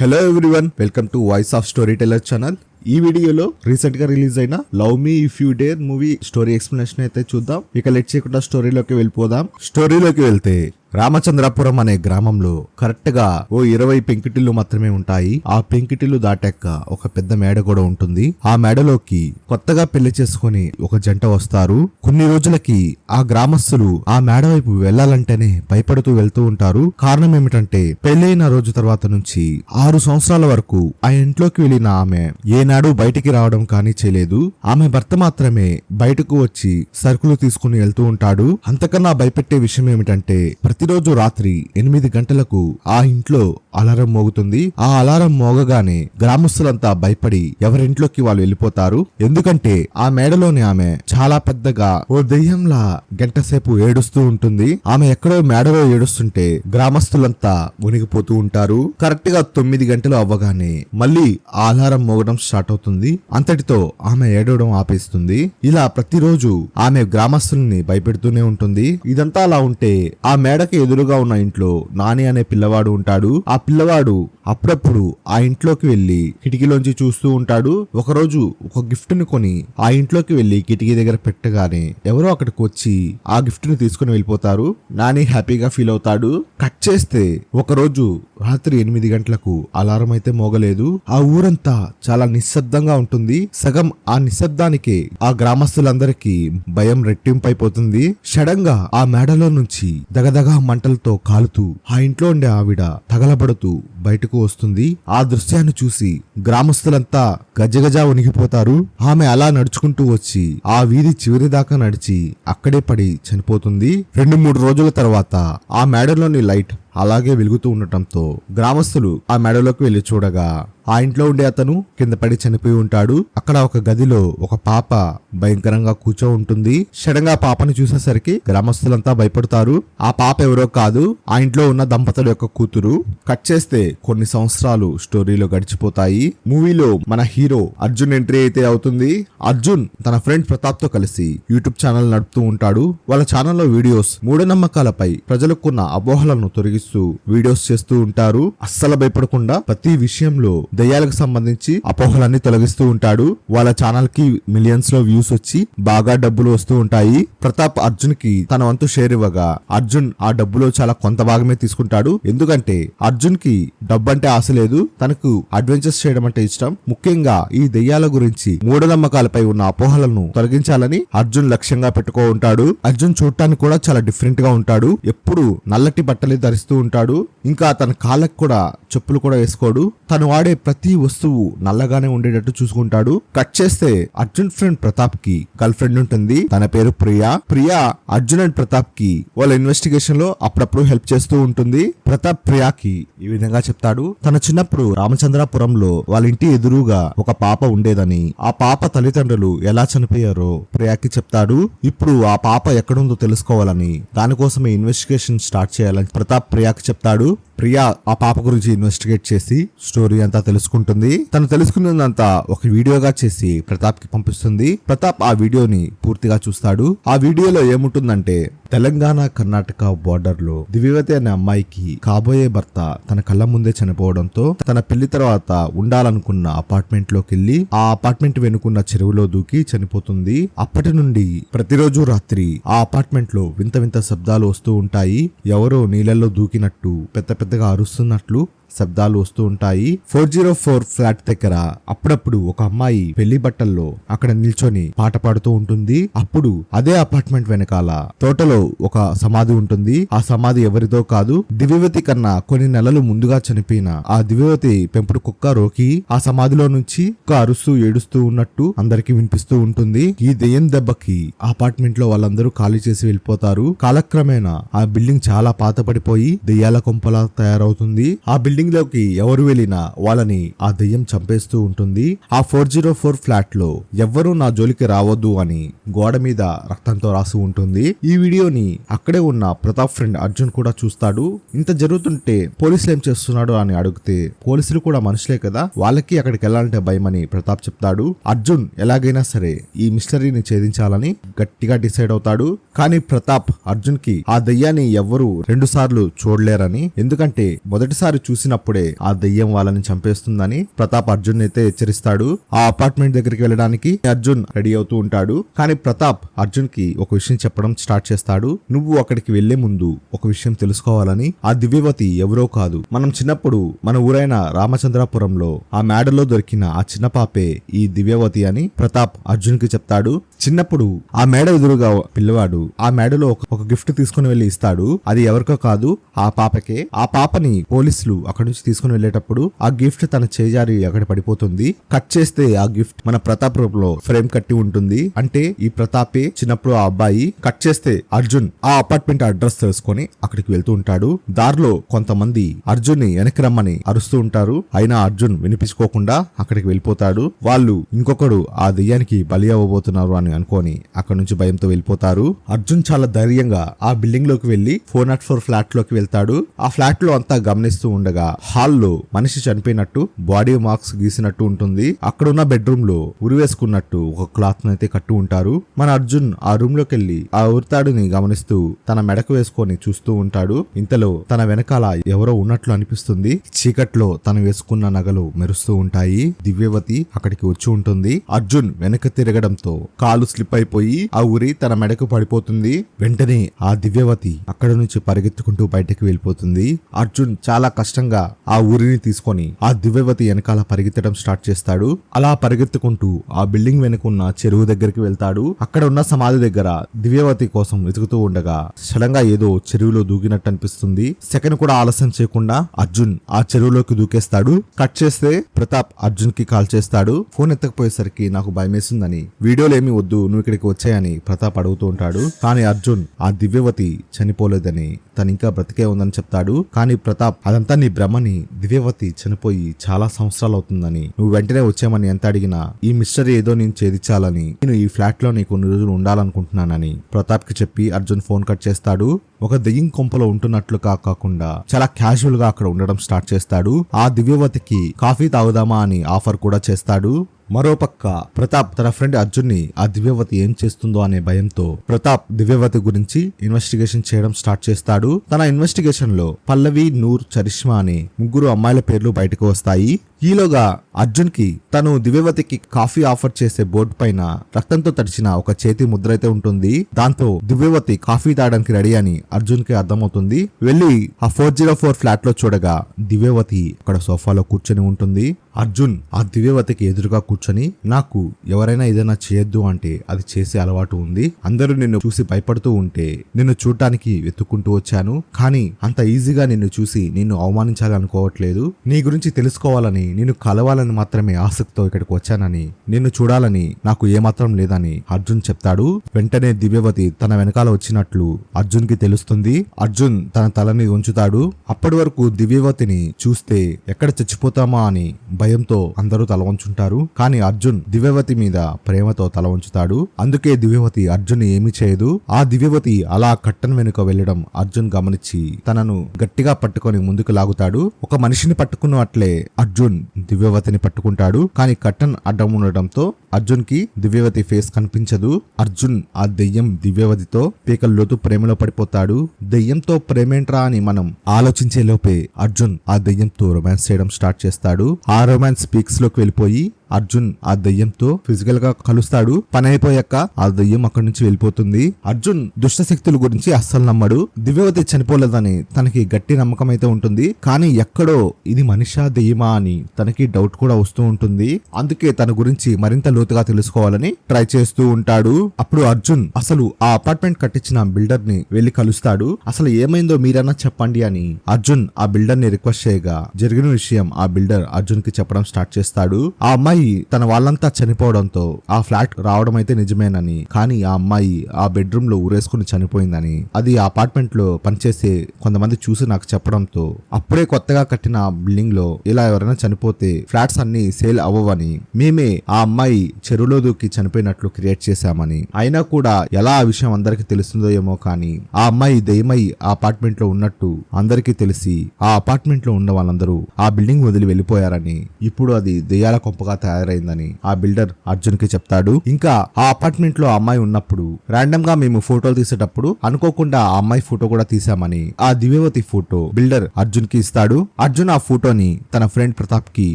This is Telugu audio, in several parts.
Hello everyone, welcome to voice of story teller channel. ఈ వీడియోలో రీసెంట్ గా రిలీజ్ అయిన love me if you dare movie story explanation అయితే చూద్దాం. ఇక లెట్ చేయకుండా స్టోరీలోకి వెళ్ళిపోదాం. స్టోరీలోకి వెళ్తే రామచంద్రపురం అనే గ్రామంలో కరెక్ట్ గా 20 పెంకుటిల్లు మాత్రమే ఉంటాయి. ఆ పెంకుటిల్లు దాటాక ఒక పెద్ద మేడ కూడా ఉంటుంది. ఆ మేడలోకి కొత్తగా పెళ్లి చేసుకుని ఒక జంట వస్తారు. కొన్ని రోజులకి ఆ గ్రామస్తులు ఆ మేడ వైపు వెళ్లాలంటేనే భయపడుతూ వెళ్తూ ఉంటారు. కారణం ఏమిటంటే పెళ్లైన రోజు తర్వాత నుంచి 6 సంవత్సరాల వరకు ఆ ఇంట్లోకి వెళ్లిన ఆమె ఏనాడు బయటికి రావడం కానీ చేయలేదు. ఆమె భర్త మాత్రమే బయటకు వచ్చి సరుకులు తీసుకుని వెళ్తూ ఉంటాడు. అంతకన్నా భయపెట్టే విషయం ఏమిటంటే ప్రతిరోజు రాత్రి 8 గంటలకు ఆ ఇంట్లో అలారం మోగుతుంది. ఆ అలారం మోగగానే గ్రామస్తులంతా భయపడి ఎవరింట్లోకి వాళ్ళు వెళ్ళిపోతారు. ఎందుకంటే ఆ మేడలోని ఆమె చాలా పెద్దగా ఓ దెయ్యంలా గంట సేపు ఏడుస్తూ ఉంటుంది. ఆమె ఎక్కడో మేడలో ఏడుస్తుంటే గ్రామస్తులంతా మునిగిపోతూ ఉంటారు. కరెక్ట్ గా 9 గంటలు అవ్వగానే మళ్ళీ ఆ అలారం మోగడం స్టార్ట్ అవుతుంది. అంతటితో ఆమె ఏడవడం ఆపేస్తుంది. ఇలా ప్రతిరోజు ఆమె గ్రామస్తుల్ని భయపెడుతూనే ఉంటుంది. ఇదంతా అలా ఉంటే ఆ మేడకి ఎదురుగా ఉన్న ఇంట్లో నాని అనే పిల్లవాడు ఉంటాడు. ఆ పిల్లవాడు అప్పుడప్పుడు ఆ ఇంట్లోకి వెళ్లి కిటికీలోంచి చూస్తూ ఉంటాడు. ఒకరోజు ఒక గిఫ్ట్ ని కొని ఆ ఇంట్లోకి వెళ్లి కిటికీ దగ్గర పెట్టగానే ఎవరో అక్కడికి వచ్చి ఆ గిఫ్ట్ ని తీసుకుని వెళ్ళిపోతారు. నాని హ్యాపీగా ఫీల్ అవుతాడు. కట్ చేస్తే ఒకరోజు రాత్రి 8 గంటలకు అలారం అయితే మోగలేదు. ఆ ఊరంతా చాలా నిశ్శబ్దంగా ఉంటుంది. సగం ఆ నిశ్శబ్దానికి ఆ గ్రామస్తులందరికీ భయం రెట్టింపైపోతుంది. సడన్ గా ఆ మేడలో నుంచి దగదగా మంటలతో కాలుతూ ఆ ఇంట్లో ఉండే ఆవిడ తగలబడుతూ బయటకు వస్తుంది. ఆ దృశ్యాన్ని చూసి గ్రామస్తులంతా గజగజ వణిగిపోతారు. ఆమె అలా నడుచుకుంటూ వచ్చి ఆ వీధి చివరి దాకా నడిచి అక్కడే పడి చనిపోతుంది. 2-3 రోజుల తర్వాత ఆ మేడలోని లైట్ అలాగే వెలుగుతూ ఉండటంతో గ్రామస్తులు ఆ మేడలోకి వెళ్లి చూడగా ఆ ఇంట్లో ఉండే అతను కింద పడి చనిపోయి ఉంటాడు. అక్కడ ఒక గదిలో ఒక పాప భయంకరంగా కూర్చో ఉంటుంది. సడన్ గా పాపని చూసేసరికి గ్రామస్తులంతా భయపడతారు. ఆ పాప ఎవరో కాదు, ఆ ఇంట్లో ఉన్న దంపతుల యొక్క కూతురు. కట్ చేస్తే కొన్ని సంవత్సరాలు స్టోరీలో గడిచిపోతాయి. మూవీలో మన హీరో అర్జున్ ఎంట్రీ అయితే అవుతుంది. అర్జున్ తన ఫ్రెండ్ ప్రతాప్ తో కలిసి యూట్యూబ్ ఛానల్ నడుపుతూ ఉంటాడు. వాళ్ళ ఛానల్లో వీడియోస్ మూఢనమ్మకాలపై ప్రజలకున్న అపోహలను తొలగిస్తూ వీడియోస్ చేస్తూ ఉంటారు. అస్సలు భయపడకుండా ప్రతి విషయంలో దయ్యాలకు సంబంధించి అపోహలన్నీ తొలగిస్తూ ఉంటాడు. వాళ్ళ ఛానల్ కి మిలియన్స్ లో వ్యూస్ వచ్చి బాగా డబ్బులు వస్తూ ఉంటాయి. ప్రతాప్ అర్జున్ కి తన వంతు షేర్ ఇవ్వగా అర్జున్ ఆ డబ్బులో చాలా కొంత భాగమే తీసుకుంటాడు. ఎందుకంటే అర్జున్ కి డబ్బు అంటే ఆశ లేదు, తనకు అడ్వెంచర్స్ చేయడం అంటే ఇష్టం. ముఖ్యంగా ఈ దయ్యాల గురించి మూఢనమ్మకాలపై ఉన్న అపోహలను తొలగించాలని అర్జున్ లక్ష్యంగా పెట్టుకో ఉంటాడు. అర్జున్ చూడటానికి కూడా చాలా డిఫరెంట్ గా ఉంటాడు. ఎప్పుడు నల్లటి బట్టలు ధరిస్తూ ఉంటాడు. ఇంకా తన కాళ్ళకు కూడా చెప్పులు కూడా వేసుకోడు. తను వాడే ప్రతి వస్తువు నల్లగానే ఉండేటట్టు చూసుకుంటాడు. కట్ చేస్తే అర్జున్ ఫ్రెండ్ ప్రతాప్ కి గర్ల్ ఫ్రెండ్ ఉంటుంది. తన పేరు ప్రియా. ప్రియా అర్జున్ అండ్ ప్రతాప్ కి వాళ్ళ ఇన్వెస్టిగేషన్ లో అప్పుడప్పుడు హెల్ప్ చేస్తూ ఉంటుంది. ప్రతాప్ ప్రియాకి ఈ విధంగా చెప్తాడు, తన చిన్నప్పుడు రామచంద్రపురంలో వాళ్ళ ఇంటి ఎదురుగా ఒక పాప ఉండేదని, ఆ పాప తల్లిదండ్రులు ఎలా చనిపోయారో ప్రియాకి చెప్తాడు. ఇప్పుడు ఆ పాప ఎక్కడుందో తెలుసుకోవాలని, దానికోసమే ఇన్వెస్టిగేషన్ స్టార్ట్ చేయాలని ప్రతాప్ ప్రియాకి చెప్తాడు. ప్రియా ఆ పాప గురించి ఇన్వెస్టిగేట్ చేసి స్టోరీ అంతా తెలుసుకుంటుంది. తను తెలుసుకున్నదంతా ఒక వీడియోగా చేసి ప్రతాప్ కి పంపిస్తుంది. ప్రతాప్ ఆ వీడియోని పూర్తిగా చూస్తాడు. ఆ వీడియోలో ఏముంటుందంటే, తెలంగాణ కర్ణాటక బోర్డర్ లో దివ్యవతి అనే అమ్మాయికి కాబోయే భర్త తన కళ్ళ ముందే చనిపోవడంతో తన పెళ్లి తర్వాత ఉండాలనుకున్న అపార్ట్మెంట్ లోకి వెళ్లి ఆ అపార్ట్మెంట్ వెనుకున్న చెరువులో దూకి చనిపోతుంది. అప్పటి నుండి ప్రతిరోజు రాత్రి ఆ అపార్ట్మెంట్ లో వింత వింత శబ్దాలు వస్తూ ఉంటాయి. ఎవరో నీళ్ళల్లో దూకినట్టు పెద్ద పెద్దగా అరుస్తున్నట్లు శబ్దాలు వస్తూ ఉంటాయి. 404 ఫ్లాట్ దగ్గర అప్పుడప్పుడు ఒక అమ్మాయి పెళ్లి బట్టల్లో అక్కడ నిల్చొని పాట పాడుతూ ఉంటుంది. అప్పుడు అదే అపార్ట్మెంట్ వెనకాల తోటలో ఒక సమాధి ఉంటుంది. ఆ సమాధి ఎవరిదో కాదు, దివ్యవతి కన్నా కొన్ని నెలలు ముందుగా చనిపోయిన ఆ దివ్యవతి పెంపుడు కుక్క రోకి ఆ సమాధిలో నుంచి కుక్క అరుస్తూ ఏడుస్తూ ఉన్నట్టు అందరికి వినిపిస్తూ ఉంటుంది. ఈ దెయ్యం దెబ్బకి ఆ అపార్ట్మెంట్ లో వాళ్ళందరూ ఖాళీ చేసి వెళ్ళిపోతారు. కాలక్రమేణా ఆ బిల్డింగ్ చాలా పాతపడిపోయి దెయ్యాల కొంపలా తయారవుతుంది. ఆ బిల్డింగ్ లోకి ఎవరు వెళ్ళినా వాళ్ళని ఆ దెయ్యం చంపేస్తూ ఉంటుంది. ఆ 404 ఫ్లాట్ లో ఎవ్వరూ నా జోలికి రావద్దు అని గోడ మీద రక్తంతో రాసి ఉంటుంది. ఈ వీడియోని అక్కడే ఉన్న ప్రతాప్ ఫ్రెండ్ అర్జున్ కూడా చూస్తాడు. ఇంత జరుగుతుంటే పోలీసులు ఏం చేస్తున్నాడు అని అడిగితే, పోలీసులు కూడా మనుషులే కదా, వాళ్ళకి అక్కడికి వెళ్ళాలంటే భయమని ప్రతాప్ చెప్తాడు. అర్జున్ ఎలాగైనా సరే ఈ మిస్టరీని ఛేదించాలని గట్టిగా డిసైడ్ అవుతాడు. కానీ ప్రతాప్ అర్జున్ కి ఆ దయ్యాన్ని ఎవ్వరూ 2 సార్లు చూడలేరని, ఎందుకంటే మొదటిసారి చూసిన తెలిసినప్పుడే ఆ దెయ్యం వాళ్ళని చంపేస్తుందని ప్రతాప్ అర్జున్ అయితే హెచ్చరిస్తాడు. ఆ అపార్ట్మెంట్ దగ్గరికి వెళ్ళడానికి అర్జున్ రెడీ అవుతూ ఉంటాడు. కానీ ప్రతాప్ అర్జున్ కి ఒక విషయం చెప్పడం స్టార్ట్ చేస్తాడు. నువ్వు అక్కడికి వెళ్లే ముందు ఒక విషయం తెలుసుకోవాలని. ఆ దివ్యవతి ఎవరో కాదు, మనం చిన్నప్పుడు మన ఊరైన రామచంద్రాపురంలో ఆ మేడలో దొరికిన ఆ చిన్న పాపే ఈ దివ్యవతి అని ప్రతాప్ అర్జున్ కి చెప్తాడు. చిన్నప్పుడు ఆ మేడ ఎదురుగా పిల్లవాడు ఆ మేడలో ఒక గిఫ్ట్ తీసుకుని వెళ్లి ఇస్తాడు. అది ఎవరికో కాదు, ఆ పాపకే. ఆ పాపని పోలీసులు అక్కడి నుంచి తీసుకుని వెళ్లేటప్పుడు ఆ గిఫ్ట్ తన చేజారి అక్కడ పడిపోతుంది. కట్ చేస్తే ఆ గిఫ్ట్ మన ప్రతాప్ లో ఫ్రేమ్ కట్టి ఉంటుంది. అంటే ఈ ప్రతాపే చిన్నప్పుడు ఆ అబ్బాయి. కట్ చేస్తే అర్జున్ ఆ అపార్ట్మెంట్ అడ్రస్ తెలుసుకొని అక్కడికి వెళ్తూ ఉంటాడు. దారిలో కొంతమంది అర్జున్ ని వెనక్కి రమ్మని అరుస్తూ ఉంటారు. అయినా అర్జున్ వినిపించుకోకుండా అక్కడికి వెళ్ళిపోతాడు. వాళ్ళు ఇంకొకడు ఆ దెయ్యానికి బలి అవ్వబోతున్నారు అని అనుకోని అక్కడ నుంచి భయంతో వెళ్ళిపోతారు. అర్జున్ చాలా ధైర్యంగా ఆ బిల్డింగ్ లోకి వెళ్లి 404 ఫ్లాట్ లోకి వెళ్తాడు. ఆ ఫ్లాట్ లో అంతా గమనిస్తూ ఉండగా హాల్లో మనిషి చనిపోయినట్టు బాడీ మార్క్స్ గీసినట్టు ఉంటుంది. అక్కడ ఉన్న బెడ్రూమ్ లో ఉరివేసుకున్నట్టు ఒక క్లాత్ అయితే కట్టు ఉంటారు. మన అర్జున్ ఆ రూమ్ లోకి వెళ్లి ఆ ఉరితాడుని గమనిస్తూ తన మెడకు వేసుకొని చూస్తూ ఉంటాడు. ఇంతలో తన వెనకాల ఎవరో ఉన్నట్లు అనిపిస్తుంది. చీకట్లో తను వేసుకున్న నగలు మెరుస్తూ ఉంటాయి. దివ్యవతి అక్కడికి వచ్చి ఉంటుంది. అర్జున్ వెనక తిరగడంతో కాలు స్లిప్ అయిపోయి ఆ ఉరి తన మెడకు పడిపోతుంది. వెంటనే ఆ దివ్యవతి అక్కడ నుంచి పరిగెత్తుకుంటూ బయటకు వెళ్ళిపోతుంది. అర్జున్ చాలా కష్టంగా ఆ ఊరిని తీసుకొని ఆ దివ్యవతి వెనకాల పరిగెత్తడం స్టార్ట్ చేస్తాడు. అలా పరిగెత్తుకుంటూ ఆ బిల్డింగ్ వెనుకున్న చెరువు దగ్గరికి వెళ్తాడు. అక్కడ ఉన్న సమాధి దగ్గర దివ్యవతి కోసం వెతుకుతూ ఉండగా సడన్ గా ఏదో చెరువులో దూకినట్టు అనిపిస్తుంది. సెకండ్ కూడా ఆలస్యం చేయకుండా అర్జున్ ఆ చెరువులోకి దూకేస్తాడు. కట్ చేస్తే ప్రతాప్ అర్జున్ కి కాల్ చేస్తాడు. ఫోన్ ఎత్తకపోయేసరికి నాకు భయమేసిందని, వీడియోలు ఏమి వద్దు, నువ్వు ఇక్కడికి వచ్చాయని ప్రతాప్ అడుగుతూ ఉంటాడు. కానీ అర్జున్ ఆ దివ్యవతి చనిపోలేదని, తను ఇంకా బ్రతికే ఉందని చెప్తాడు. కానీ ప్రతాప్ అదంతా నీ భ్రమని, దివ్యవతి చనిపోయి చాలా సంవత్సరాలు అవుతుందని, నువ్వు వెంటనే వచ్చామని ఎంత అడిగినా ఈ మిస్టరీ ఏదో నేను ఛేదించాలని, నేను ఈ ఫ్లాట్ లో నీకు కొన్ని రోజులు ఉండాలనుకుంటున్నానని ప్రతాప్ కి చెప్పి అర్జున్ ఫోన్ కట్ చేస్తాడు. ఒక దెయ్యం కొంపలో ఉంటున్నట్లు కాకుండా చాలా క్యాజువల్ గా అక్కడ ఉండడం స్టార్ట్ చేస్తాడు. ఆ దివ్యవతికి కాఫీ తాగుదామా అని ఆఫర్ కూడా చేస్తాడు. మరోపక్క ప్రతాప్ తన ఫ్రెండ్ అర్జున్ ని ఆ దివ్యవతి ఏం చేస్తుందో అనే భయంతో ప్రతాప్ దివ్యవతి గురించి ఇన్వెస్టిగేషన్ చేయడం స్టార్ట్ చేస్తాడు. తన ఇన్వెస్టిగేషన్ లో పల్లవి, నూర్, చరిష్మా అనే ముగ్గురు అమ్మాయిల పేర్లు బయటకు వస్తాయి. ఈలోగా అర్జున్ కి తను దివ్యవతికి కాఫీ ఆఫర్ చేసే బోర్డు పైన రక్తంతో తడిచిన ఒక చేతి ముద్ర అయితే ఉంటుంది. దాంతో దివ్యవతి కాఫీ తాగడానికి రెడీ అని అర్జున్ కి అర్థమవుతుంది. వెళ్లి ఆ 404 ఫ్లాట్ లో చూడగా దివ్యవతి అక్కడ సోఫాలో కూర్చొని ఉంటుంది. అర్జున్ ఆ దివ్యవతికి ఎదురుగా కూర్చొని, నాకు ఎవరైనా ఏదైనా చేయొద్దు అంటే అది చేసే అలవాటు ఉంది. అందరూ నిన్ను చూసి భయపడుతూ ఉంటే నిన్ను చూడటానికి వెతుక్కుంటూ వచ్చాను. కానీ అంత ఈజీగా నిన్ను చూసి నిన్ను అవమానించాలనుకోవట్లేదు. నీ గురించి తెలుసుకోవాలని, నిన్ను కలవాలని మాత్రమే ఆసక్తితో ఇక్కడికి వచ్చానని, నిన్ను చూడాలని నాకు ఏమాత్రం లేదని అర్జున్ చెప్తాడు. వెంటనే దివ్యవతి తన వెనకాల వచ్చినట్లు అర్జున్ కి తెలుస్తుంది. అర్జున్ తన తలని ఉంచుతాడు. అప్పటి వరకు దివ్యవతిని చూస్తే ఎక్కడ చచ్చిపోతామా అని భయంతో అందరూ తల వంచుంటారు. కానీ అర్జున్ దివ్యవతి మీద ప్రేమతో తల వంచుతాడు. అందుకే దివ్యవతి అర్జున్ ఏమీ చేయదు. ఆ దివ్యవతి అలా కట్టన్ వెనుక వెళ్లడం అర్జున్ గమనించి తనను గట్టిగా పట్టుకొని ముందుకు లాగుతాడు. ఒక మనిషిని పట్టుకున్నట్లే అర్జున్ దివ్యవతిని పట్టుకుంటాడు. కానీ కట్టన్ అడ్డం ఉండడంతో అర్జున్ కి దివ్యవతి ఫేస్ కనిపించదు. అర్జున్ ఆ దెయ్యం దివ్యవతితో పీకల్లోతు ప్రేమలో పడిపోతాడు. దెయ్యంతో ప్రేమేంట్రా అని మనం ఆలోచించే లోపే అర్జున్ ఆ దెయ్యంతో రొమాన్స్ చేయడం స్టార్ట్ చేస్తాడు. ఆ రొమాన్స్ పీక్స్ లోకి వెళ్ళిపోయి అర్జున్ ఆ దెయ్యంతో ఫిజికల్ గా కలుస్తాడు. పని అయిపోయాక ఆ దెయ్యం అక్కడి నుంచి వెళ్ళిపోతుంది. అర్జున్ దుష్ట శక్తుల గురించి అస్సలు నమ్మడు. దివ్యవతి చనిపోలేదని తనకి గట్టి నమ్మకం అయితే ఉంటుంది. కానీ ఎక్కడో ఇది మనిషా దెయ్యమా అని తనకి డౌట్ కూడా వస్తూ ఉంటుంది. అందుకే తన గురించి మరింత లోతుగా తెలుసుకోవాలని ట్రై చేస్తూ ఉంటాడు. అప్పుడు అర్జున్ అసలు ఆ అపార్ట్మెంట్ కట్టించిన బిల్డర్ ని వెళ్లి కలుస్తాడు. అసలు ఏమైందో మీరన్నా చెప్పండి అని అర్జున్ ఆ బిల్డర్ ని రిక్వెస్ట్ చేయగా జరిగిన విషయం ఆ బిల్డర్ అర్జున్ కి చెప్పడం స్టార్ట్ చేస్తాడు. ఆ అమ్మాయి తన వాళ్ళంతా చనిపోవడంతో ఆ ఫ్లాట్ రావడం అయితే నిజమేనని, కానీ ఆ అమ్మాయి ఆ బెడ్రూమ్ లో ఊరేసుకుని చనిపోయిందని, అది ఆ అపార్ట్మెంట్ లో పనిచేసే కొంతమంది చూసి నాకు చెప్పడంతో అప్పుడే కొత్తగా కట్టిన బిల్డింగ్ లో ఇలా ఎవరైనా చనిపోతే ఫ్లాట్స్ అన్ని సేల్ అవ్వవని మేమే ఆ అమ్మాయి చెరువులో దూకి చనిపోయినట్లు క్రియేట్ చేశామని, అయినా కూడా ఎలా ఆ విషయం అందరికి తెలుస్తుందో ఏమో కానీ ఆ అమ్మాయి దెయ్యమై ఆ అపార్ట్మెంట్ లో ఉన్నట్టు అందరికీ తెలిసి ఆ అపార్ట్మెంట్ లో ఉన్న వాళ్ళందరూ ఆ బిల్డింగ్ వదిలి వెళ్లిపోయారని, ఇప్పుడు అది దెయ్యాల కొంపగా తయారైందని ఆ బిల్డర్ అర్జున్ కి చెప్తాడు. ఇంకా ఆ అపార్ట్మెంట్ లో అమ్మాయి ఉన్నప్పుడు రాండమ్ గా మేము ఫోటోలు తీసేటప్పుడు అనుకోకుండా ఆ అమ్మాయి ఫోటో కూడా తీసామని ఆ దివ్యవతి ఫోటో బిల్డర్ అర్జున్ కి ఇస్తాడు. అర్జున్ ఆ ఫోటోని తన ఫ్రెండ్ ప్రతాప్ కి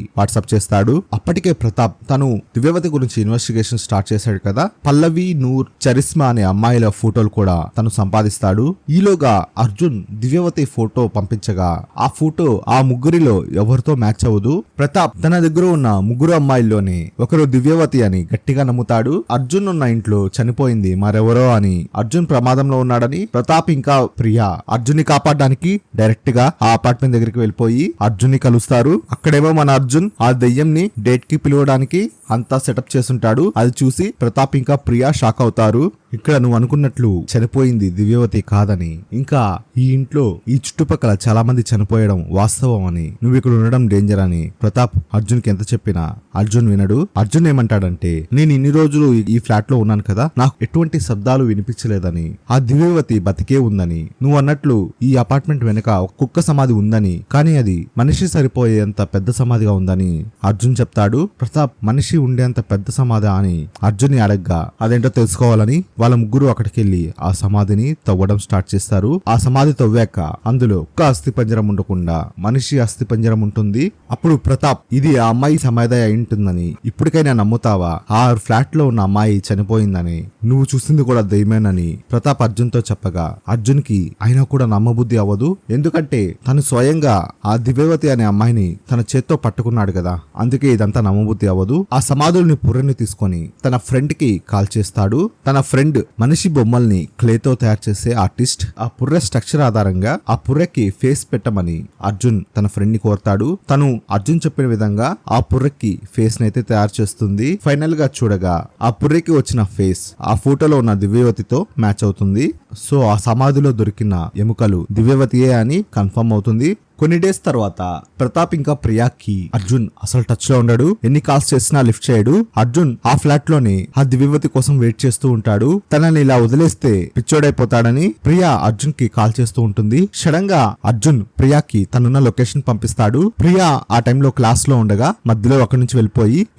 వాట్సాప్ చేస్తాడు. అప్పటికే ప్రతాప్ తను దివ్యవతి గురించి ఇన్వెస్టిగేషన్ స్టార్ట్ చేశాడు కదా. పల్లవి, నూర్, చరిస్మా అనే అమ్మాయిల ఫోటోలు కూడా తను సంపాదిస్తాడు. ఈలోగా అర్జున్ దివ్యవతి ఫోటో పంపించగా ఆ ఫోటో ఆ ముగ్గురిలో ఎవరితో మ్యాచ్ అవ్వదు. ప్రతాప్ తన దగ్గర ఉన్న ముగ్గురు అమ్మాయిల్లోనే ఒకరు దివ్యవతి అని గట్టిగా నమ్ముతాడు. అర్జున్ ఉన్న ఇంట్లో చనిపోయింది మరెవరో అని, అర్జున్ ప్రమాదంలో ఉన్నాడని ప్రతాప్ ఇంకా ప్రియా అర్జున్ ని కాపాడడానికి డైరెక్ట్ గా ఆ అపార్ట్మెంట్ దగ్గరికి వెళ్ళిపోయి అర్జున్ ని కలుస్తారు. అక్కడేమో మన అర్జున్ ఆ దెయ్యంని డేట్ కి పిలవడానికి అంతా సెటప్ చేస్తుంటాడు. అది చూసి ప్రతాప్ ఇంకా ప్రియా షాక్ అవుతారు. ఇక్కడ నువ్వు అనుకున్నట్లు చనిపోయింది దివ్యవతి కాదని, ఇంకా ఈ ఇంట్లో ఈ చుట్టుపక్కల చాలా మంది చనిపోయడం వాస్తవం అని, నువ్వు ఇక్కడ ఉండడం డేంజర్ అని ప్రతాప్ అర్జున్ కి ఎంత చెప్పినా అర్జున్ వినడు. అర్జున్ ఏమంటాడంటే, నేను ఇన్ని రోజులు ఈ ఫ్లాట్ లో ఉన్నాను కదా, నాకు ఎటువంటి శబ్దాలు వినిపించలేదని, ఆ దివ్యవతి బతికే ఉందని, నువ్వు అన్నట్లు ఈ అపార్ట్మెంట్ వెనుక ఒక కుక్క సమాధి ఉందని, కానీ అది మనిషి సరిపోయేంత పెద్ద సమాధిగా ఉందని అర్జున్ చెప్తాడు. ప్రతాప్ మనిషి ఉండేంత పెద్ద సమాధి అని అర్జున్ ని అడగ్గా అదేంటో తెలుసుకోవాలని వాళ్ళ ముగ్గురు అక్కడికి వెళ్లి ఆ సమాధిని తవ్వడం స్టార్ట్ చేస్తారు. ఆ సమాధి తవ్వాక అందులో ఒక్క అస్థి పంజరం ఉండకుండా మనిషి అస్థి పంజరం ఉంటుంది. అప్పుడు ప్రతాప్ ఇది ఆ అమ్మాయి సమాధి అయి ఉంటుందని, ఇప్పటికైనా నమ్ముతావా? ఆ ఫ్లాట్ లో ఉన్న అమ్మాయి చనిపోయిందని, నువ్వు చూసింది కూడా దయ్యమేనని ప్రతాప్ అర్జున్ తో చెప్పగా అర్జున్ కి అయినా కూడా నమ్మబుద్ధి అవ్వదు. ఎందుకంటే తను స్వయంగా ఆ దివ్యవతి అనే అమ్మాయిని తన చేత్తో పట్టుకున్నాడు కదా, అందుకే ఇదంతా నమ్మబుద్ధి అవ్వదు. ఆ సమాధుల్ని పుర్రెని తీసుకొని తన ఫ్రెండ్ కి కాల్ చేస్తాడు. తన ఫ్రెండ్ మనిషి బొమ్మల్ని క్లేతో తయారు చేసే ఆర్టిస్ట్. ఆ పుర్రె స్ట్రక్చర్ ఆధారంగా ఆ పుర్రెకి ఫేస్ పెట్టమని అర్జున్ తన ఫ్రెండ్ ని కోరతాడు. తను అర్జున్ చెప్పిన విధంగా ఆ పుర్రెకి ఫేస్ నైతే తయారు చేస్తుంది. ఫైనల్ గా చూడగా ఆ పుర్రెకి వచ్చిన ఫేస్ ఆ ఫోటోలో ఉన్న దివ్యవతితో మ్యాచ్ అవుతుంది. సో ఆ సమాధిలో దొరికిన ఎముకలు దివ్యవతియే అని కన్ఫర్మ్ అవుతుంది. కొన్ని డేస్ తర్వాత ప్రతాప్ ఇంకా ప్రియాకి అర్జున్ అసలు టచ్ లో ఉండడు. ఎన్ని కాల్స్ చేసినా లిఫ్ట్ చేయడు. అర్జున్ ఆ ఫ్లాట్ లోనే ఆ దివ్యవతి కోసం వెయిట్ చేస్తూ ఉంటాడు. తనని ఇలా వదిలేస్తే పిచ్చోడైపోతాడని ప్రియా అర్జున్ కి కాల్ చేస్తూ ఉంటుంది. సడన్ గా అర్జున్ ప్రియాకి తనున్న లొకేషన్ పంపిస్తాడు. ప్రియా ఆ టైంలో క్లాస్ లో ఉండగా మధ్యలో అక్కడి నుంచి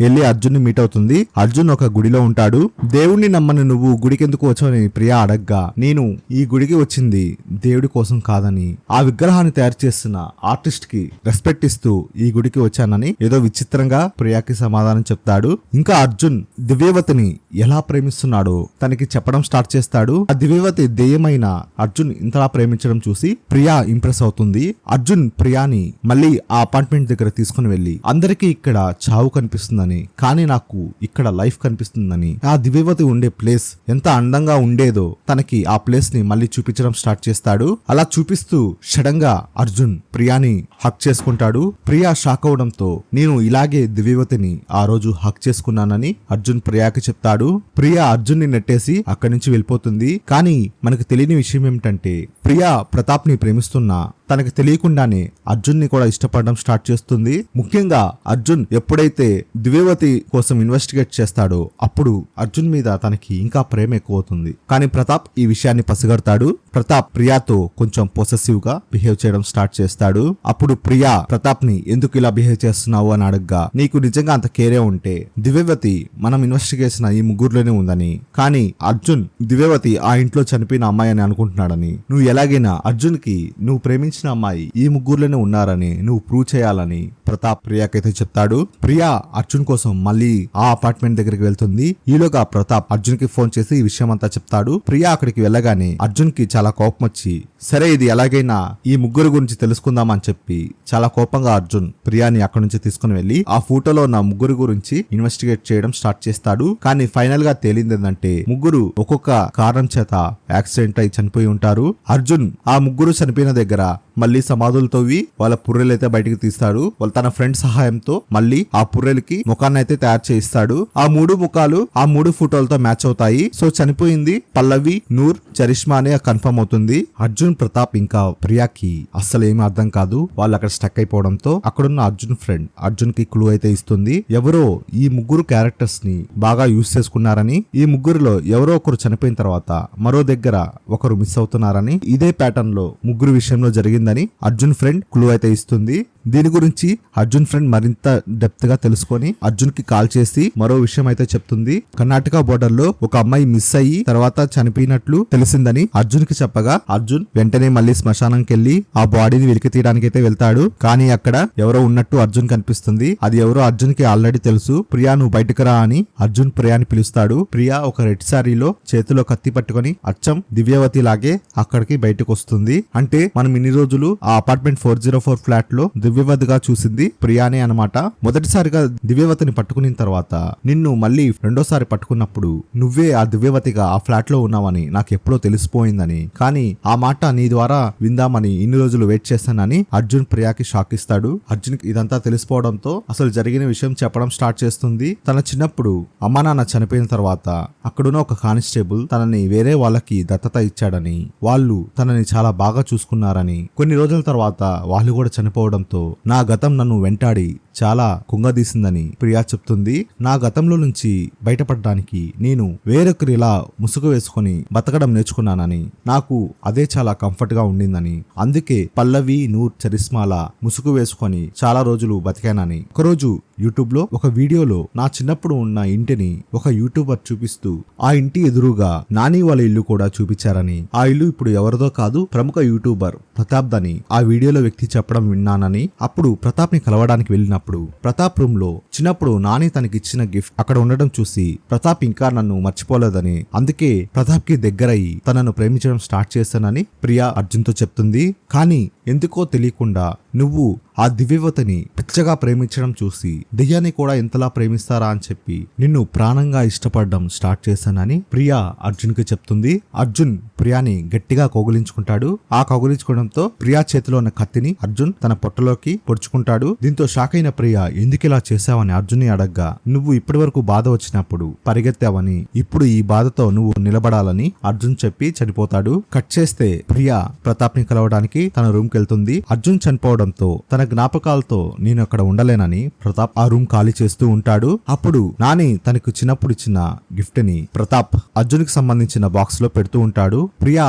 వెళ్ళి అర్జున్ ని మీట్ అవుతుంది. అర్జున్ ఒక గుడిలో ఉంటాడు. దేవుణ్ణి నమ్మని నువ్వు గుడికి ఎందుకు వచ్చావని ప్రియా అడగ్గా, నేను ఈ గుడికి వచ్చింది దేవుడి కోసం కాదని, ఆ విగ్రహాన్ని తయారు చేస్తున్న ఆర్టిస్ట్ కి రెస్పెక్ట్ ఇస్తూ ఈ గుడికి వచ్చానని ఏదో విచిత్రంగా ప్రియాకి సమాధానం చెప్తాడు. ఇంకా అర్జున్ దివ్యవతిని ఎలా ప్రేమిస్తున్నాడో తనకి చెప్పడం స్టార్ట్ చేస్తాడు. ఆ దివ్యవతి దెయ్యమైన అర్జున్ ఇంతలా ప్రేమించడం చూసి ప్రియా ఇంప్రెస్ అవుతుంది. అర్జున్ ప్రియాని మళ్ళీ ఆ అపార్ట్మెంట్ దగ్గర తీసుకుని వెళ్లి అందరికీ ఇక్కడ చావు కనిపిస్తుందని, కానీ నాకు ఇక్కడ లైఫ్ కనిపిస్తుందని, ఆ దివ్యవతి ఉండే ప్లేస్ ఎంత అందంగా ఉండేదో తనకి ఆ ప్లేస్ ని మళ్ళీ చూపించడం స్టార్ట్ చేస్తాడు. అలా చూపిస్తూ సడన్ గా అర్జున్ ప్రియాని హక్ చేసుకుంటాడు. ప్రియా షాక్ అవడంతో నేను ఇలాగే దివ్యవతిని ఆ రోజు హక్ చేసుకున్నానని అర్జున్ ప్రియాకి చెప్తాడు. ప్రియా అర్జున్ ని నెట్టేసి అక్కడి నుంచి వెళ్ళిపోతుంది. కానీ మనకు తెలియని విషయం ఏమిటంటే ప్రియా ప్రతాప్ ని ప్రేమిస్తున్నా తనకు తెలియకుండానే అర్జున్ ని కూడా ఇష్టపడడం స్టార్ట్ చేస్తుంది. ముఖ్యంగా అర్జున్ ఎప్పుడైతే దివ్యవతి కోసం ఇన్వెస్టిగేట్ చేస్తాడో అప్పుడు అర్జున్ మీద తనకి ఇంకా ప్రేమ ఎక్కువ అవుతుంది. కానీ ప్రతాప్ ఈ విషయాన్ని పసిగడతాడు. ప్రతాప్ ప్రియాతో కొంచెం పొసెసివ్ గా బిహేవ్ చేయడం స్టార్ట్ చేస్తాడు. అప్పుడు ప్రియా ప్రతాప్ ని ఎందుకు ఇలా బిహేవ్ చేస్తున్నావు అని అడగ్గా, నీకు నిజంగా అంత కేరే ఉంటే దివ్యవతి మనం ఇన్వెస్టిగేషన్ ఈ ముగ్గురులోనే ఉందని, కానీ అర్జున్ దివ్యవతి ఆ ఇంట్లో చనిపోయిన అమ్మాయి అని అనుకుంటున్నాడని, నువ్వు ఎలాగైనా అర్జున్ కి నువ్వు ప్రేమించిన అమ్మాయి ఈ ముగ్గురులోనే ఉన్నారని నువ్వు ప్రూవ్ చేయాలని ప్రతాప్ ప్రియాకైతే చెప్తాడు. ప్రియా అర్జున్ కోసం మళ్ళీ ఆ అపార్ట్మెంట్ దగ్గరికి వెళ్తుంది. ఈలోగా ప్రతాప్ అర్జున్ కి ఫోన్ చేసి ఈ విషయం అంతా చెప్తాడు. ప్రియా అక్కడికి వెళ్ళగానే అర్జున్ కి చాలా కోపం వచ్చి, సరే ఇది ఎలాగైనా ఈ ముగ్గురు గురించి తెలుసుకుందాం అని చెప్పి చాలా కోపంగా అర్జున్ ప్రియాని అక్కడి నుంచి తీసుకుని వెళ్లి ఆ ఫోటోలో ఉన్న ముగ్గురు గురించి ఇన్వెస్టిగేట్ చేయడం స్టార్ట్ చేస్తాడు. కానీ ఫైనల్ గా తేలింది ఏంటంటే ముగ్గురు ఒక్కొక్క కారణం చేత యాక్సిడెంట్ అయి చనిపోయి ఉంటారు. అర్జున్ ఆ ముగ్గురు చనిపోయిన దగ్గర మళ్ళీ సమాధులు తవ్వి వాళ్ళ పుర్రెలైతే బయటికి తీస్తాడు. వాళ్ళ తన ఫ్రెండ్ సహాయంతో మళ్ళీ ఆ పుర్రెలకి ముఖాన్ని అయితే తయారు చేయిస్తాడు. ఆ మూడు ముఖాలు ఆ మూడు ఫోటోలతో మ్యాచ్ అవుతాయి. సో చనిపోయింది పల్లవి, నూర్, చరిష్మా అనే కన్ఫర్మ్ అవుతుంది. అర్జున్, ప్రతాప్ ఇంకా ప్రియాకి అస్సలు ఏమీ అర్థం కాదు. వాళ్ళు అక్కడ స్టక్ అయిపోవడంతో అక్కడున్న అర్జున్ ఫ్రెండ్ అర్జున్ కి క్లూ అయితే ఇస్తుంది. ఎవరో ఈ ముగ్గురు క్యారెక్టర్స్ ని బాగా యూజ్ చేసుకున్నారని, ఈ ముగ్గురులో ఎవరో ఒకరు చనిపోయిన తర్వాత మరో దగ్గర ఒకరు మిస్ అవుతున్నారని, ఇదే ప్యాటర్న్ లో ముగ్గురు విషయంలో జరిగిందని అర్జున్ ఫ్రెండ్ క్లూ అయితే ఇస్తుంది. దీని గురించి అర్జున్ ఫ్రెండ్ మరింత డెప్త్ గా తెలుసుకొని అర్జున్ కి కాల్ చేసి మరో విషయం అయితే చెప్తుంది. కర్ణాటక బోర్డర్ లో ఒక అమ్మాయి మిస్ అయ్యి తర్వాత చనిపోయినట్లు తెలిసిందని అర్జున్ కి చెప్పగా అర్జున్ వెంటనే మళ్ళీ శ్మశానంకి వెళ్లి ఆ బాడీని వెలికి తీయడానికి అయితే వెళ్తాడు. కానీ అక్కడ ఎవరో ఉన్నట్టు అర్జున్ కనిపిస్తుంది. అది ఎవరో అర్జున్ కి ఆల్రెడీ తెలుసు. ప్రియా నువ్వు బయటకు రా అని అర్జున్ ప్రియాని పిలుస్తాడు. ప్రియా ఒక రెడ్ సారీలో చేతిలో కత్తి పట్టుకొని అచ్చం దివ్యవతి లాగే అక్కడికి బయటకు వస్తుంది. అంటే మనం ఇన్ని రోజులు ఆ అపార్ట్మెంట్ 404 ఫ్లాట్ లో దివ్యవతిగా చూసింది ప్రియానే అన్నమాట. మొదటిసారిగా దివ్యవతిని పట్టుకున్న తర్వాత నిన్ను మళ్ళీ రెండోసారి పట్టుకున్నప్పుడు నువ్వే ఆ దివ్యవతిగా ఆ ఫ్లాట్ లో ఉన్నావని నాకు ఎప్పుడో తెలిసిపోయిందని, కానీ ఆ మాట నీ ద్వారా విందామని ఇన్ని రోజులు వెయిట్ చేస్తానని అర్జున్ ప్రియాకి షాక్ ఇస్తాడు. అర్జున్ ఇదంతా తెలిసిపోవడంతో అసలు జరిగిన విషయం చెప్పడం స్టార్ట్ చేస్తుంది. తన చిన్నప్పుడు అమ్మా నాన్న చనిపోయిన తర్వాత అక్కడున్న ఒక కానిస్టేబుల్ తనని వేరే వాళ్ళకి దత్తత ఇచ్చాడని, వాళ్ళు తనని చాలా బాగా చూసుకున్నారని, కొన్ని రోజుల తర్వాత వాళ్ళు కూడా చనిపోవడంతో నా గతం నన్ను వెంటాడి చాలా కుంగదీసిందని ప్రియా చెప్తుంది. నా గతంలో నుంచి బయటపడడానికి నేను వేరొకరిలా ముసుగు వేసుకొని బతకడం నేర్చుకున్నానని, నాకు అదే చాలా కంఫర్ట్ గా ఉండిందని, అందుకే పల్లవి నూర్ చరిస్మాల ముసుగు వేసుకొని చాలా రోజులు బతికానని. ఒకరోజు యూట్యూబ్ లో ఒక వీడియోలో నా చిన్నప్పుడు ఉన్న ఇంటిని ఒక యూట్యూబర్ చూపిస్తూ ఆ ఇంటి ఎదురుగా నాని వాళ్ళ ఇల్లు కూడా చూపించారని, ఆ ఇల్లు ఇప్పుడు ఎవరిదో కాదు ప్రముఖ యూట్యూబర్ ప్రతాప్ దని ఆ వీడియోలో వ్యక్తి చెప్పడం విన్నానని, అప్పుడు ప్రతాప్ ని కలవడానికి వెళ్ళినప్పుడు ప్రతాప్ రూమ్ లో చిన్నప్పుడు నాని తనకిచ్చిన గిఫ్ట్ అక్కడ ఉండడం చూసి ప్రతాప్ ఇంకా నన్ను మర్చిపోలేదని, అందుకే ప్రతాప్ కి దగ్గరయ్యి తనను ప్రేమించడం స్టార్ట్ చేశానని ప్రియా అర్జున్ తో చెప్తుంది. కానీ ఎందుకో తెలియకుండా నువ్వు ఆ దివ్యవతిని పిచ్చగా ప్రేమించడం చూసి దెయ్యాన్ని కూడా ఎంతలా ప్రేమిస్తారా అని చెప్పి నిన్ను ప్రాణంగా ఇష్టపడడం స్టార్ట్ చేశానని ప్రియా అర్జున్ కి చెప్తుంది. అర్జున్ ప్రియాని గట్టిగా కౌగిలించుకుంటాడు. ఆ కౌగిలించుకోవడంతో ప్రియా చేతిలో ఉన్న కత్తిని అర్జున్ తన పొట్టలోకి పొడుచుకుంటాడు. దీంతో షాక్ అయిన ప్రియా ఎందుకిలా చేశావని అర్జున్ ని అడగ్గా, నువ్వు ఇప్పటి వరకు బాధ వచ్చినప్పుడు పరిగెత్తావని, ఇప్పుడు ఈ బాధతో నువ్వు నిలబడాలని అర్జున్ చెప్పి చనిపోతాడు. కట్ చేస్తే ప్రియా ప్రతాప్ ని కలవడానికి తన రూమ్ కి వెళ్తుంది. అర్జున్ చనిపోవడంతో తన జ్ఞాపకాలతో నేను అక్కడ ఉండలేనని ప్రతాప్ ఆ రూమ్ ఖాళీ చేస్తూ ఉంటాడు. అప్పుడు నాని తనకు చిన్నప్పుడు ఇచ్చిన గిఫ్ట్ ని ప్రతాప్ అర్జున్ కి సంబంధించిన బాక్స్ లో పెడుతూ ఉంటాడు. ప్రియా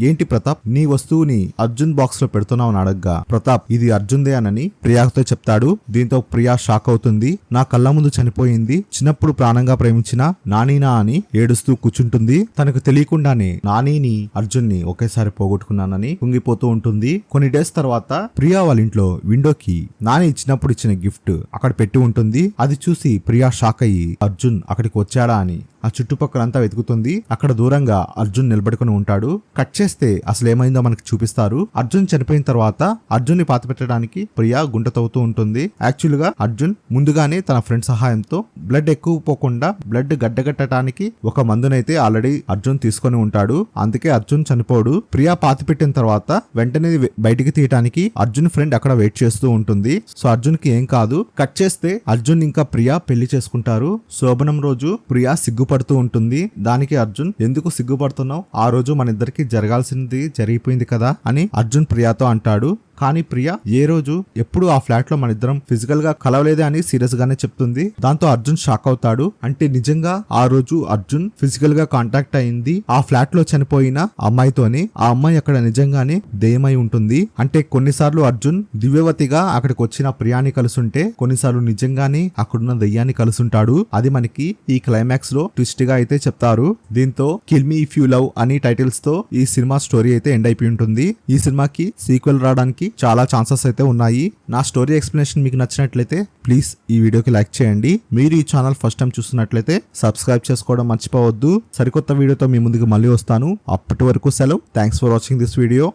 ఏంటి ప్రతాప్ నీ వస్తువుని అర్జున్ బాక్స్ లో పెడుతున్నావు అని అడగ్గా ప్రతాప్ ఇది అర్జున్దే అని ప్రియాతో చెప్తాడు. దీంతో ప్రియా షాక్ అవుతుంది. నా కళ్ళ ముందు చనిపోయింది చిన్నప్పుడు ప్రాణంగా ప్రేమించిన నానీనా అని ఏడుస్తూ కూర్చుంటుంది. తనకు తెలియకుండానే నానీని అర్జున్ ని ఒకేసారి పోగొట్టుకున్నానని కుంగిపోతూ ఉంటుంది. కొన్ని డేస్ తర్వాత ప్రియా వాళ్ళ ఇంట్లో విండోకి నాని చిన్నప్పుడు ఇచ్చిన గిఫ్ట్ అక్కడ పెట్టి ఉంటుంది. అది చూసి ప్రియా షాక్ అయ్యి అర్జున్ అక్కడికి వచ్చాడా అని ఆ చుట్టుపక్కలంతా వెతుకుతుంది. అక్కడ దూరంగా అర్జున్ నిలబడుకుని ఉంటాడు. కట్ చేస్తే అసలు ఏమైందో మనకి చూపిస్తారు. అర్జున్ చనిపోయిన తర్వాత అర్జున్ ని పాతి పెట్టడానికి ప్రియా గుంట తవ్వుతూ ఉంటుంది. యాక్చువల్ గా అర్జున్ ముందుగానే తన ఫ్రెండ్ సహాయంతో బ్లడ్ ఎక్కువ పోకుండా బ్లడ్ గడ్డగట్టడానికి ఒక మందునైతే ఆల్రెడీ అర్జున్ తీసుకొని ఉంటాడు. అందుకే అర్జున్ చనిపోడు. ప్రియా పాతి పెట్టిన తర్వాత వెంటనే బయటికి తీయటానికి అర్జున్ ఫ్రెండ్ అక్కడ వెయిట్ చేస్తూ ఉంటుంది. సో అర్జున్ కి ఏం కాదు. కట్ చేస్తే అర్జున్ ఇంకా ప్రియా పెళ్లి చేసుకుంటారు. శోభనం రోజు ప్రియా సిగ్గుపడుతూ ఉంటుంది. దానికి అర్జున్ ఎందుకు సిగ్గుపడుతున్నావు, ఆ రోజు మన ఇద్దరికి జరగాల్సింది జరిగిపోయింది కదా అని అర్జున్ ప్రియాతో అంటాడు. కానీ ప్రియా ఏ రోజు ఎప్పుడు ఆ ఫ్లాట్ లో మన ఇద్దరం ఫిజికల్ గా కలవలేదే అని సీరియస్ గానే చెప్తుంది. దాంతో అర్జున్ షాక్ అవుతాడు. అంటే నిజంగా ఆ రోజు అర్జున్ ఫిజికల్ గా కాంటాక్ట్ అయింది ఆ ఫ్లాట్ లో చనిపోయిన అమ్మాయితోని. ఆ అమ్మాయి అక్కడ నిజంగానే దెయ్యమై ఉంటుంది. అంటే కొన్నిసార్లు అర్జున్ దివ్యవతిగా అక్కడికి వచ్చిన ప్రియాని కలుసుంటే, కొన్నిసార్లు నిజంగానే అక్కడున్న దెయ్యాన్ని కలుసుంటాడు. అది మనకి ఈ క్లైమాక్స్ లో ట్విస్ట్ గా అయితే చెప్తారు. దీంతో kill me if you love అని టైటిల్స్ తో ఈ సినిమా స్టోరీ అయితే ఎండ్ అయిపోయి ఉంటుంది. ఈ సినిమాకి సీక్వెల్ రావడానికి చాలా ఛాన్సెస్ అయితే ఉన్నాయి. నా స్టోరీ ఎక్స్ప్లెనేషన్ మీకు నచ్చినట్లయితే ప్లీజ్ ఈ వీడియోకి లైక్ చేయండి. మీరు ఈ ఛానల్ ఫస్ట్ టైం చూస్తున్నట్లయితే సబ్స్క్రైబ్ చేసుకోవడం మర్చిపోవద్దు. సరికొత్త వీడియోతో మీ ముందుకు మళ్ళీ వస్తాను. అప్పటి వరకు సెలవు. Thanks for watching this video.